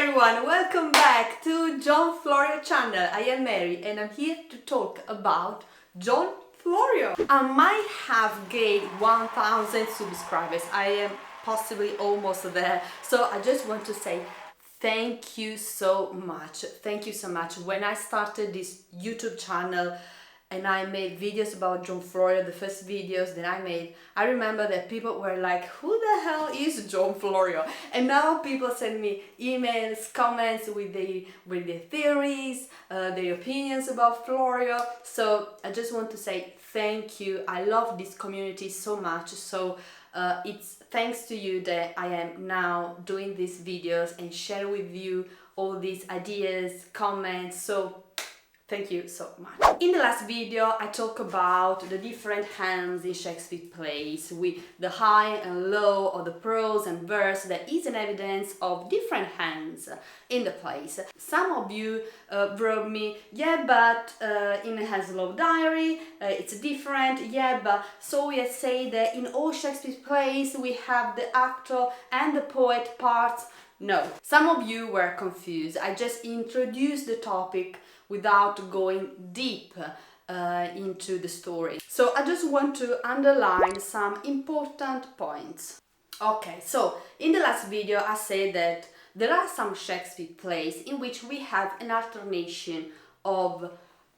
everyone, welcome back to John Florio channel. I am Mary and I'm here to talk about John Florio. I might have gained 1000 subscribers. I am possibly almost there. So I just want to say thank you so much. Thank you so much. When I started this YouTube channel and I made videos about John Florio, the first videos that I made, I remember that people were like, who the hell is John Florio? And now people send me emails, comments with their theories, their opinions about Florio. So I just want to say thank you. I love this community so much. So it's thanks to you that I am now doing these videos and share with you all these ideas, comments. So thank you so much. In the last video, I talked about the different hands in Shakespeare plays with the high and low or the prose and verse. That is an evidence of different hands in the plays. Some of you wrote me, yeah, but in Hazlow Diary it's different, yeah, but so we say that in all Shakespeare plays we have the actor and the poet parts. No, some of you were confused. I just introduced the topic without going deep into the story. So I just want to underline some important points. Okay, so in the last video I said that there are some Shakespeare plays in which we have an alternation of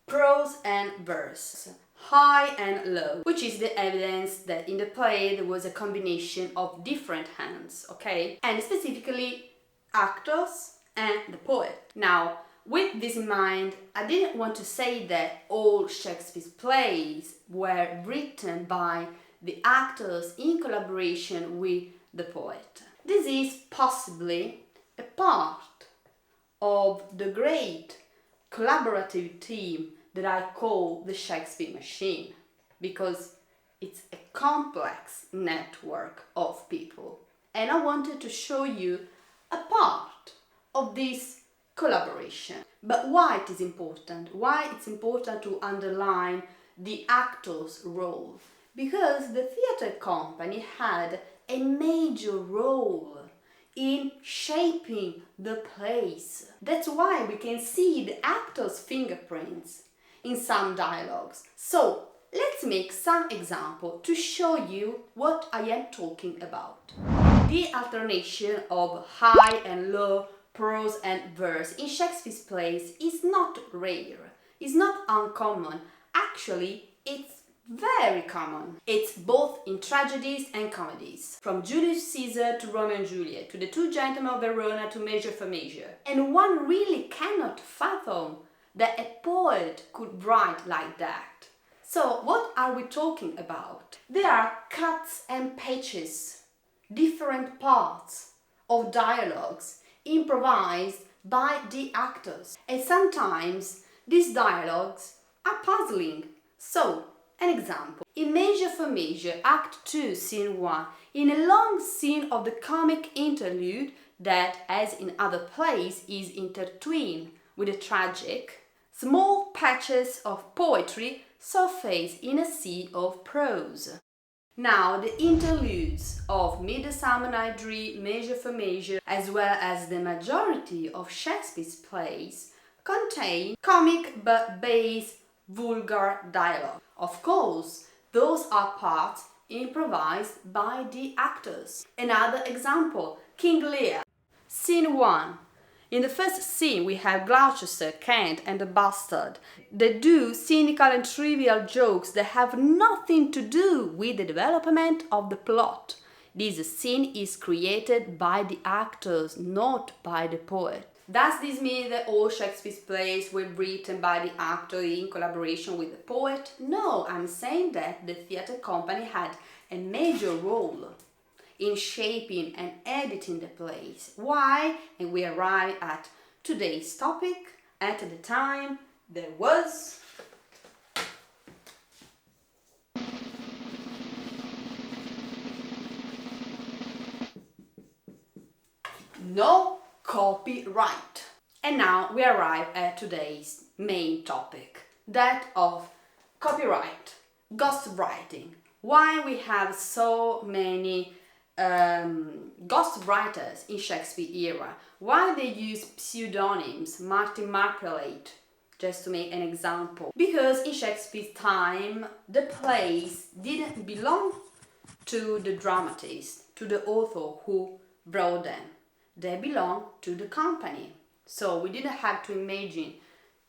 prose and verse, high and low, which is the evidence that in the play there was a combination of different hands, okay? And specifically actors and the poet. Now, with this in mind, I didn't want to say that all Shakespeare's plays were written by the actors in collaboration with the poet. This is possibly a part of the great collaborative team that I call the Shakespeare machine, because it's a complex network of people. And I wanted to show you a part of this collaboration. But why it is important? Why it's important to underline the actor's role? Because the theatre company had a major role in shaping the plays. That's why we can see the actor's fingerprints in some dialogues. So let's make some example to show you what I am talking about. The alternation of high and low, prose and verse in Shakespeare's plays is not rare, it's not uncommon. Actually, it's very common. It's both in tragedies and comedies. From Julius Caesar to Romeo and Juliet, to the Two Gentlemen of Verona to Measure for Measure. And one really cannot fathom that a poet could write like that. So what are we talking about? There are cuts and patches, different parts of dialogues improvised by the actors, and sometimes these dialogues are puzzling. So, an example. In Measure for Measure, Act 2, Scene 1, in a long scene of the comic interlude that, as in other plays, is intertwined with the tragic, small patches of poetry surface in a sea of prose. Now, the interludes of Midsummer Night's Dream, Measure for Measure, as well as the majority of Shakespeare's plays, contain comic but base, vulgar dialogue. Of course, those are parts improvised by the actors. Another example, King Lear, Scene 1. In the first scene, we have Gloucester, Kent, and the Bastard. They do cynical and trivial jokes that have nothing to do with the development of the plot. This scene is created by the actors, not by the poet. Does this mean that all Shakespeare's plays were written by the actor in collaboration with the poet? No, I'm saying that the theatre company had a major role in shaping and editing the plays. Why? And we arrive at today's topic. At the time, there was no copyright. And now we arrive at today's main topic, that of copyright, ghostwriting. Why we have so many ghostwriters in Shakespeare era. Why they use pseudonyms, Martin Marprelate, just to make an example? Because in Shakespeare's time, the plays didn't belong to the dramatist, to the author who wrote them. They belonged to the company. So we didn't have to imagine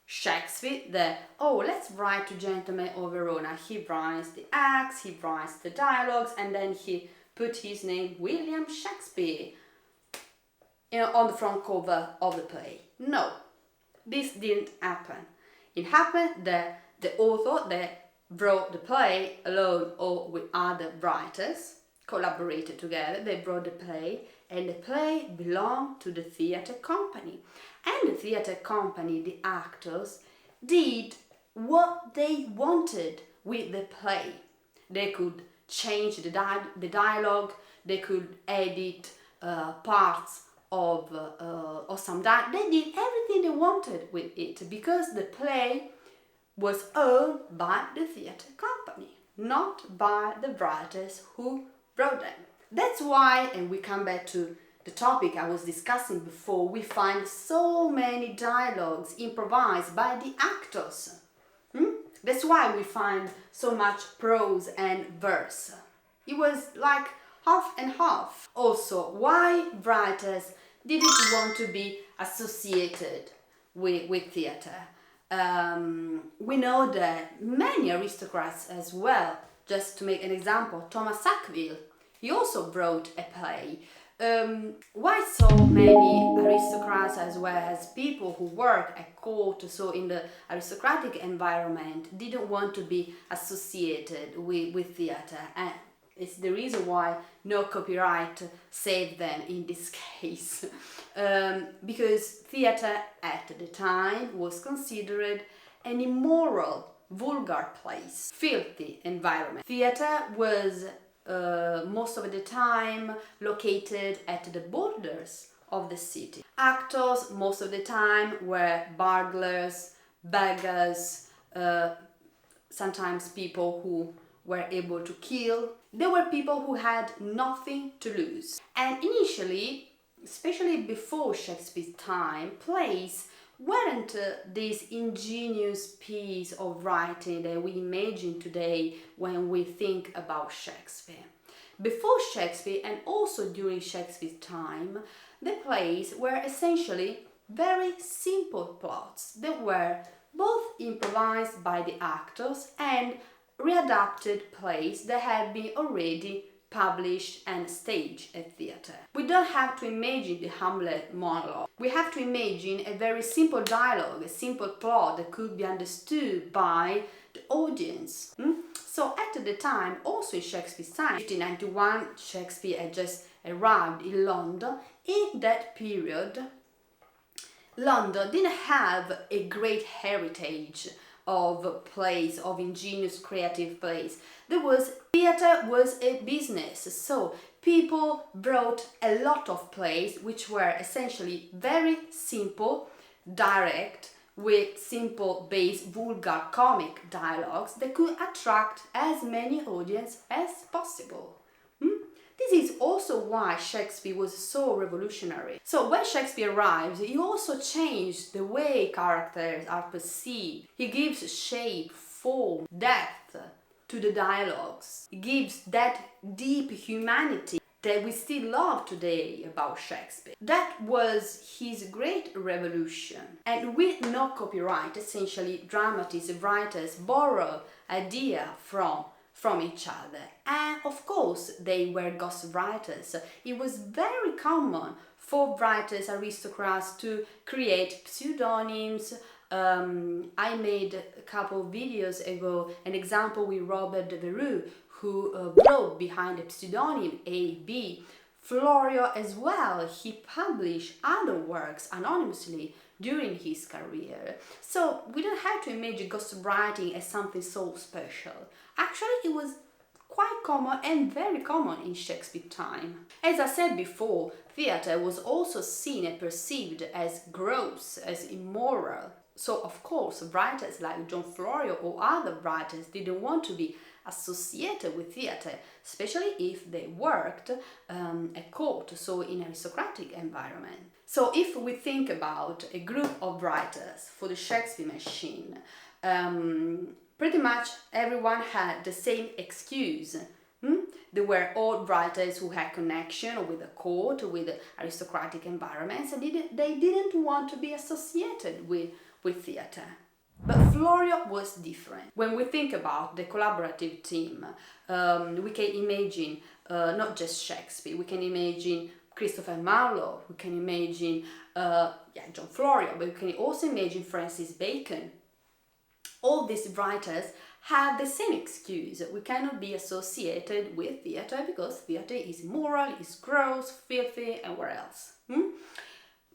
Shakespeare that, oh, let's write to Gentleman of Verona. He writes the acts, he writes the dialogues, and then he put his name, William Shakespeare, on the front cover of the play. No, this didn't happen. It happened that the author that wrote the play alone or with other writers collaborated together. They wrote the play, and the play belonged to the theatre company. And the theatre company, the actors, did what they wanted with the play. They could change the dialogue, they could edit parts of some dialogue. They did everything they wanted with it because the play was owned by the theatre company, not by the writers who wrote them. That's why, and we come back to the topic I was discussing before, we find so many dialogues improvised by the actors. That's why we find so much prose and verse. It was like half and half. Also, why writers didn't want to be associated with theatre. We know that many aristocrats as well, just to make an example, Thomas Sackville, he also wrote a play. Why so many aristocrats as well as people who work at court, so in the aristocratic environment, didn't want to be associated with theatre? And it's the reason why no copyright saved them in this case. Because theatre at the time was considered an immoral, vulgar place, filthy environment. Theatre was most of the time located at the borders of the city. Actors most of the time were burglars, beggars, sometimes people who were able to kill. They were people who had nothing to lose. And initially, especially before Shakespeare's time, plays weren't this ingenious piece of writing that we imagine today when we think about Shakespeare. Before Shakespeare, and also during Shakespeare's time, the plays were essentially very simple plots that were both improvised by the actors and readapted plays that had been already published and staged at theatre. We don't have to imagine the Hamlet monologue. We have to imagine a very simple dialogue, a simple plot that could be understood by the audience. So at the time, also in Shakespeare's time, 1591, Shakespeare had just arrived in London. In that period, London didn't have a great heritage of plays, of ingenious creative plays. Theatre was a business, so people wrote a lot of plays which were essentially very simple, direct, with simple, base, vulgar, comic dialogues that could attract as many audience as possible. This is also why Shakespeare was so revolutionary. So when Shakespeare arrives, he also changed the way characters are perceived. He gives shape, form, depth to the dialogues. He gives that deep humanity that we still love today about Shakespeare. That was his great revolution. And with no copyright, essentially dramatists, writers borrow ideas from each other. And of course, they were ghostwriters. It was very common for writers, aristocrats to create pseudonyms. I made a couple of videos ago an example with Robert de Vereux, who wrote behind the pseudonym A.B. Florio as well. He published other works anonymously during his career. So we don't have to imagine ghostwriting as something so special. Actually, it was quite common and very common in Shakespeare's time. As I said before, theatre was also seen and perceived as gross, as immoral. So of course, writers like John Florio or other writers didn't want to be associated with theatre, especially if they worked at court, so in an aristocratic environment. So if we think about a group of writers for the Shakespeare machine, pretty much everyone had the same excuse. They were all writers who had connection with the court, with aristocratic environments, and they didn't want to be associated with theatre. But Florio was different. When we think about the collaborative team, we can imagine not just Shakespeare, we can imagine Christopher Marlowe, we can imagine John Florio, but we can also imagine Francis Bacon. All these writers have the same excuse. We cannot be associated with theatre because theatre is immoral, is gross, filthy, and where else?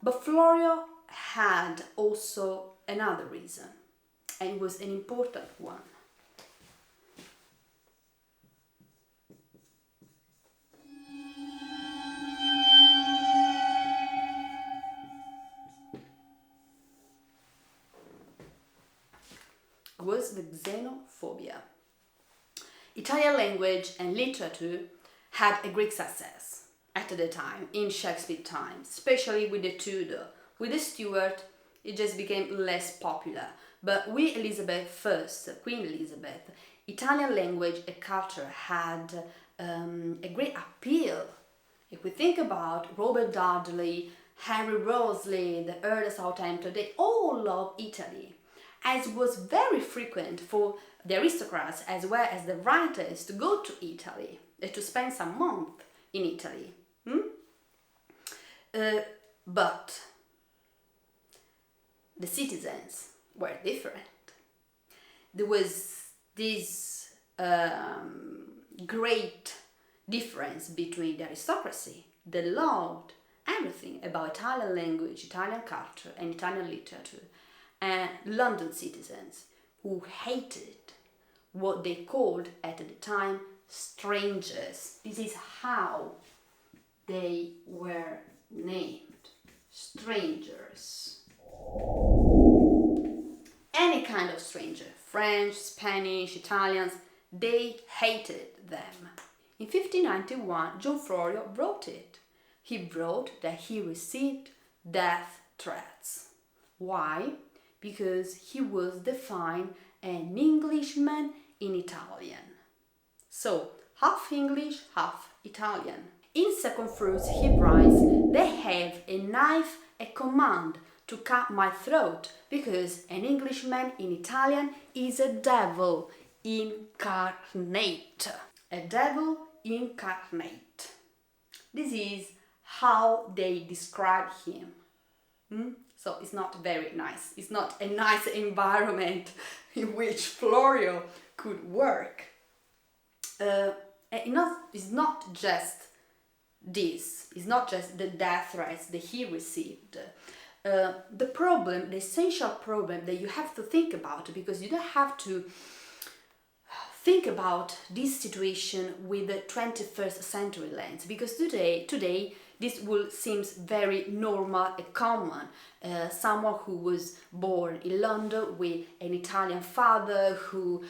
But Florio had also another reason, and it was an important one. Was the xenophobia. Italian language and literature had a great success at the time, in Shakespeare times, especially with the Tudor. With the Stuart, it just became less popular. But with Elizabeth I, Queen Elizabeth, Italian language and culture had a great appeal. If we think about Robert Dudley, Henry Wriothesley, the Earl of Southampton, they all loved Italy, as was very frequent for the aristocrats as well as the writers to go to Italy, to spend some months in Italy. But the citizens were different. There was this great difference between the aristocracy, they loved everything about Italian language, Italian culture and Italian literature, and London citizens who hated what they called at the time strangers. This is how they were named, strangers. Any kind of stranger, French, Spanish, Italians, they hated them. In 1591, John Florio wrote it. He wrote that he received death threats. Why? Because he was defined an Englishman in Italian. So, half English, half Italian. In Second Fruits he writes, "They have a knife at command to cut my throat, because an Englishman in Italian is a devil incarnate." A devil incarnate. This is how they describe him. So it's not very nice. It's not a nice environment in which Florio could work. It's not just this. It's not just the death threats that he received. The problem, the essential problem that you have to think about, because you don't have to think about this situation with the 21st century lens, because today this will seems very normal and common. Someone who was born in London with an Italian father who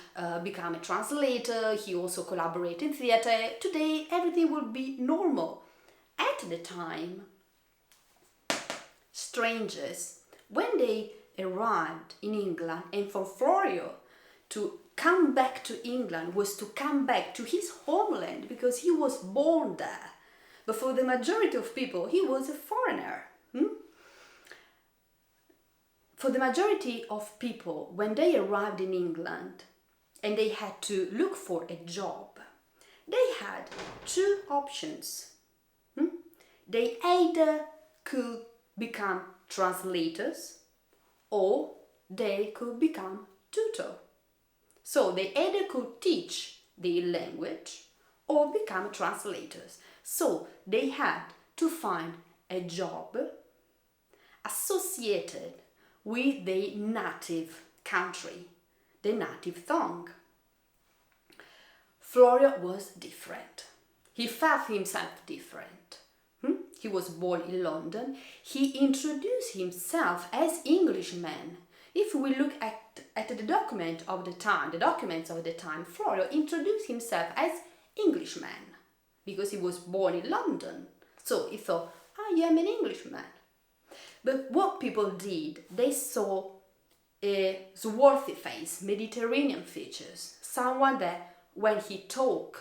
became a translator, he also collaborated in theatre. Today everything will be normal. At the time, strangers, when they arrived in England, and for Florio to come back to England was to come back to his homeland because he was born there. But for the majority of people, he was a foreigner. For the majority of people, when they arrived in England and they had to look for a job, they had two options. They either could become translators or they could become tutor. So they either could teach the language or become translators. So they had to find a job associated with the native country, the native tongue. Florio was different. He felt himself different. He was born in London. He introduced himself as Englishman. If we look at the documents of the time, Florio introduced himself as Englishman because he was born in London. So he thought, I am an Englishman. But what people did, they saw a swarthy face, Mediterranean features, someone that when he talked,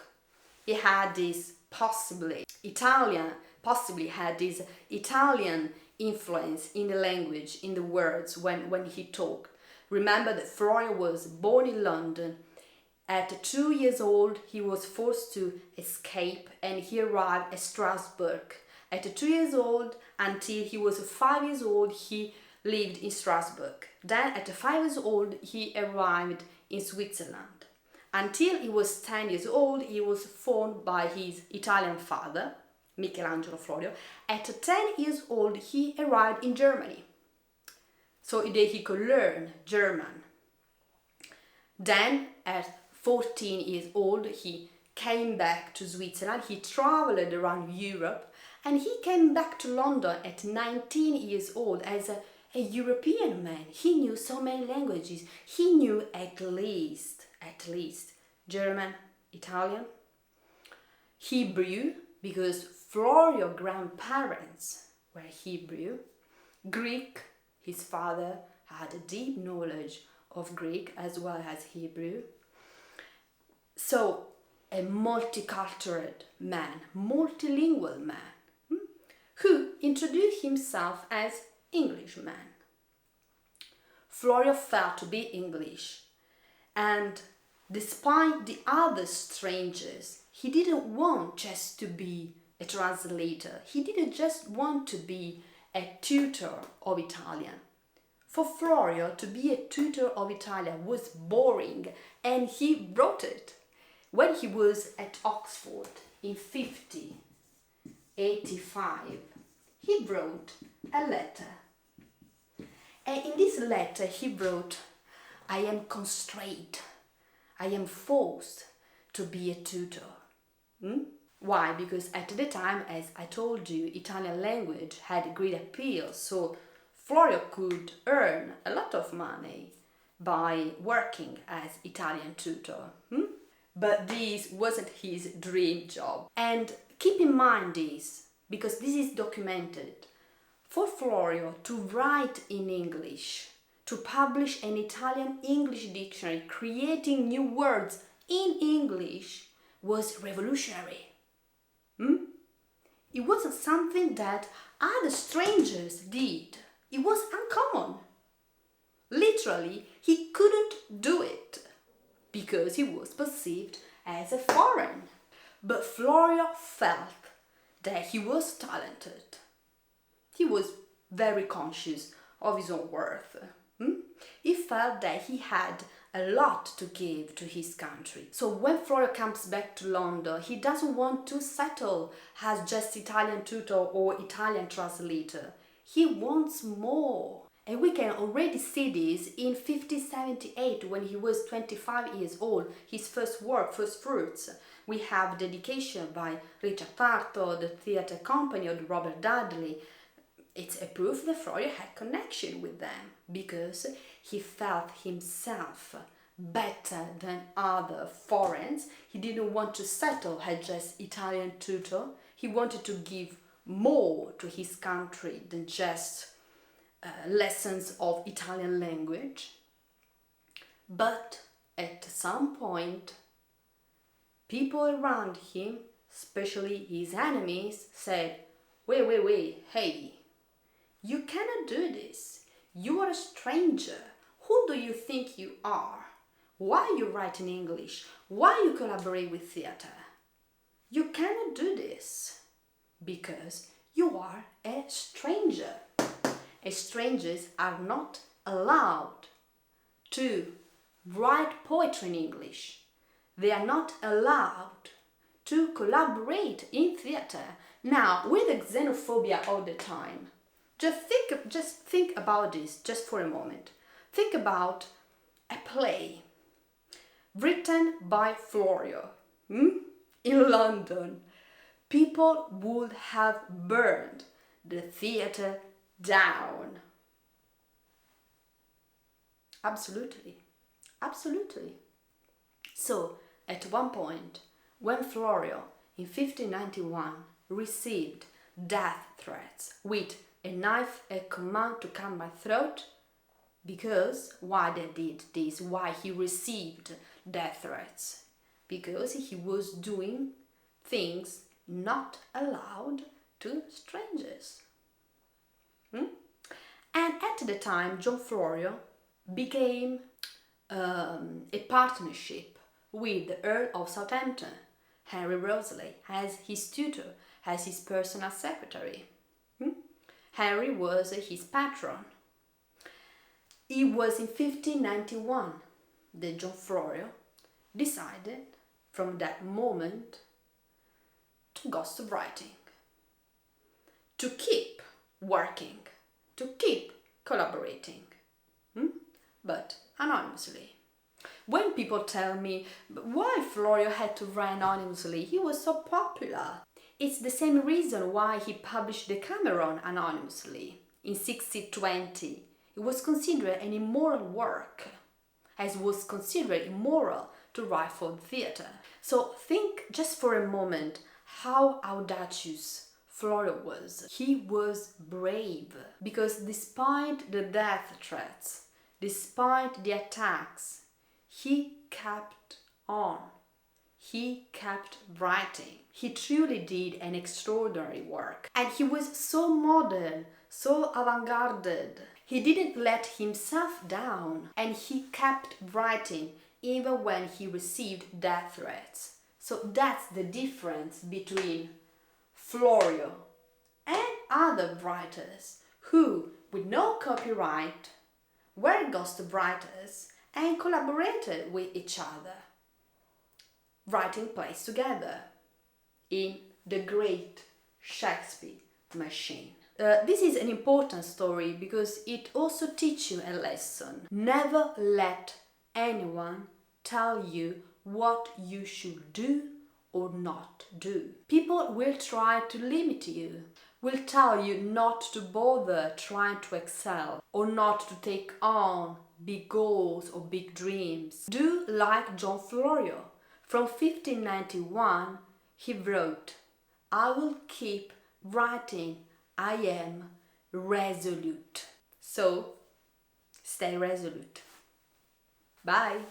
he had this possibly had this Italian influence in the language, in the words when he talked. Remember that Florio was born in London. At 2 years old, he was forced to escape and he arrived at Strasbourg. At 2 years old, until he was 5 years old, he lived in Strasbourg. Then at 5 years old, he arrived in Switzerland. Until he was 10 years old, he was formed by his Italian father, Michelangelo Florio. At 10 years old, he arrived in Germany, so that he could learn German. Then, at 14 years old, he came back to Switzerland. He traveled around Europe, and he came back to London at 19 years old as a European man. He knew so many languages. He knew at least German, Italian, Hebrew, because Florio's grandparents were Hebrew, Greek. His father had a deep knowledge of Greek as well as Hebrew. So a multicultural man, multilingual man, who introduced himself as Englishman. Florio felt to be English, and despite the other strangers, he didn't want just to be a translator. He didn't just want to be a tutor of Italian. For Florio, to be a tutor of Italian was boring, and he wrote it. When he was at Oxford in 1585, he wrote a letter. And in this letter he wrote, I am constrained, I am forced to be a tutor. Why? Because at the time, as I told you, Italian language had great appeal, so Florio could earn a lot of money by working as Italian tutor. But this wasn't his dream job. And keep in mind this, because this is documented. For Florio to write in English, to publish an Italian-English dictionary, creating new words in English, was revolutionary. It wasn't something that other strangers did. It was uncommon. Literally, he couldn't do it because he was perceived as a foreign. But Florio felt that he was talented. He was very conscious of his own worth. He felt that he had a lot to give to his country. So when Florio comes back to London, he doesn't want to settle as just Italian tutor or Italian translator. He wants more. And we can already see this in 1578 when he was 25 years old, his first work, first fruits. We have dedication by Richard Tarto, the theatre company of Robert Dudley. It's a proof that Florio had connection with them because he felt himself better than other foreigners. He didn't want to settle as just Italian tutor. He wanted to give more to his country than just lessons of Italian language. But at some point, people around him, especially his enemies, said, wait, hey, you cannot do this. You are a stranger. Who do you think you are? Why you write in English? Why you collaborate with theatre? You cannot do this because you are a stranger. Strangers are not allowed to write poetry in English. They are not allowed to collaborate in theatre. Now, with the xenophobia all the time, just think about this just for a moment. Think about a play written by Florio in London. People would have burned the theatre down. Absolutely. Absolutely. So, at one point, when Florio in 1591 received death threats with a knife at command to cut my throat, because why they did this, why he received death threats? Because he was doing things not allowed to strangers. And at the time, John Florio became a partnership with the Earl of Southampton, Henry Wriothesley, as his tutor, as his personal secretary. Henry was his patron. It was in 1591 that John Florio decided from that moment to ghostwriting, to keep working, to keep collaborating, but anonymously. When people tell me why Florio had to write anonymously, he was so popular. It's the same reason why he published Decameron anonymously in 1620. It was considered an immoral work, as was considered immoral to write for the theatre. So think just for a moment how audacious Florio was. He was brave, because despite the death threats, despite the attacks, he kept on. He kept writing. He truly did an extraordinary work. And he was so modern, so avant-garde. He didn't let himself down, and he kept writing even when he received death threats. So that's the difference between Florio and other writers who, with no copyright, were ghostwriters and collaborated with each other, writing plays together in the great Shakespeare machine. This is an important story because it also teaches you a lesson. Never let anyone tell you what you should do or not do. People will try to limit you, will tell you not to bother trying to excel or not to take on big goals or big dreams. Do like John Florio. From 1591, he wrote, "I will keep writing. I am resolute." So, stay resolute. Bye!